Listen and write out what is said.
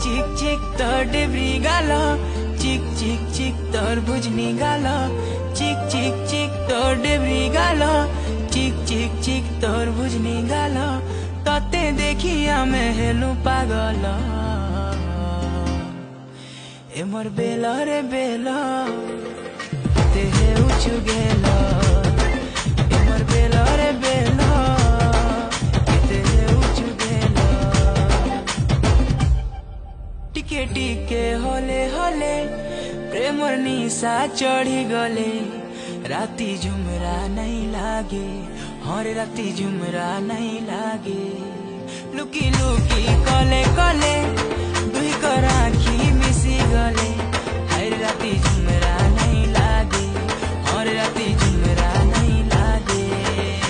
चिक चिक तोर डेबरी गाल चिक चिक चिक तोर भुजनी गाल चिक चिक चिक तोर डेबरी गाल चिक चिक चिक तोर भुजनी गाल तते देखिया मैं हेलु पागल ए मोर बेला रे बेला ते हे उचु गेला ए मोर बेला रे बेला ते हे उचु गेला टिके टिके होले होले प्रेमर निशा चढ़ी गले राती झुमरा नहीं लागे हरे राती झुमरा नहीं लागे लुकी लुकी कले कले दुई कर आखी मिसी गले हरे राती